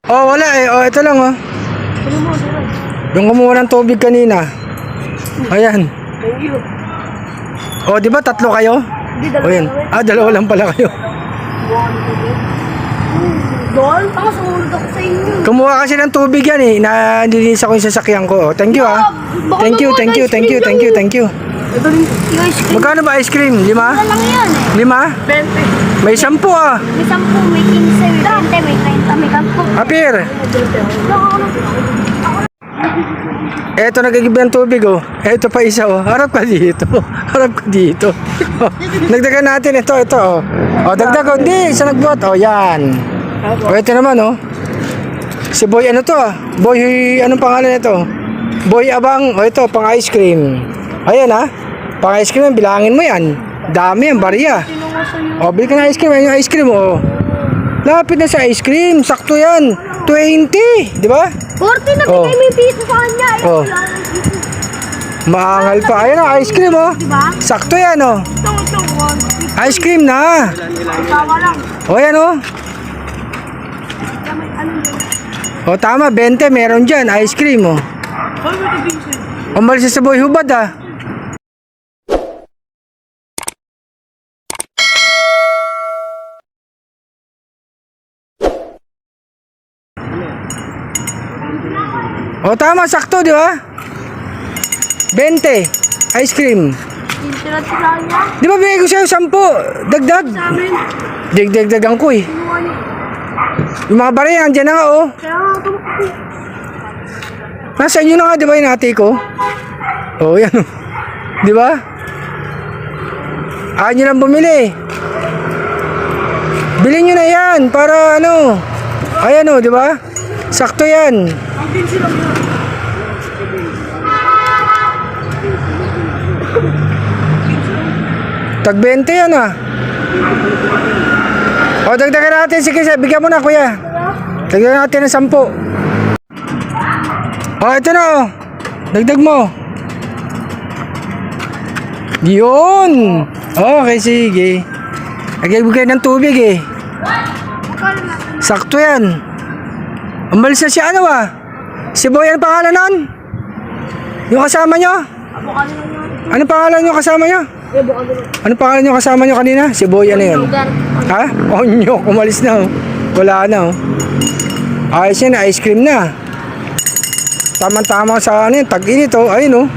Oh, wala eh. Oh, ito lang oh. Yung kumuha ng tubig kanina. Ayan. Thank you. Oh, di ba tatlo kayo? Hindi, Oh, yan. Dalawa lang pala kayo. Dol, baka sumunod ako sa inyo. Kumuha kasi ng tubig yan eh. Nilinis ako yung sasakyan ko. Oh, thank you ah. Thank you, thank you, thank you, thank you, thank you. Ito rin. Yung ice cream. Magkano ba ice cream? 5? Wala lang yan eh. 5? 20. May 10 ah. May 10, may 15, may 20, may 30, may 10. Apir. Eto nagagib ng tubig oh. Eto pa isa oh. Harap ka dito. Harap ka dito. Oh, nagdagan natin ito oh. Oh, dagdag oh. Hindi, isa nagbuhat. Oh, yan. Oh, ito naman oh. Si Boy ano to ah? Boy, anong pangalan nito? Boy Abang. Oh, ito pang ice cream. Ayan ah. Pang ice cream, bilangin mo yan. Dami yan, bariya. Oh, bili ka na ice cream. Ayan yung ice cream oh. Lapit na sa ice cream. Sakto yan. 20, di ba? 40 na Oh. bigay may piso sa kanya. Ayaw Oh. wala ng piso. Maangal pa. Ayan oh, ice cream oh. Diba? Sakto yan oh. Ito, 1. Ice cream na. Tawa lang. O yan oh. O tama, 20 meron dyan. Ice cream oh. Umalis sa Boy Hubad ah. O tama, sakto di ba? 20 ice cream. Tintirat sa kanya. Di ba bigay ko sa'yo 10? Dagdag. Sa amin. Dagdagan ko eh. Kinuha niya. Yung mga bari, andyan na nga oh. Kaya nga tumakbo. Nasa inyo na nga di ba yung ate ko? Oh yan oh. Di ba? Ayaw nyo lang bumili. Bilhin nyo na yan para ano. Ayan oh, di ba? Sakto yan. Ang pinsi lang yun. Tag 20 yan ah. O dagdagan natin. Sige, bigyan mo na kuya. Dagdagan natin ng 10. O ito na oh. Dagdag mo. Yun. Okay, sige. Nagbigay ng tubig eh. Sakto yan. Umalis na si ano ah. Si Boy, ano pangalan nun? Yung kasama nyo? Ano pangalan yung kasama nyo? Ano pangalan yung kasama nyo kanina? Si Boy, ano yun? Ha? Onyok, umalis na oh. Wala na oh. Ayos yan, ice cream na. Tama-tama sa ano yun, tag-init oh. Ayun oh.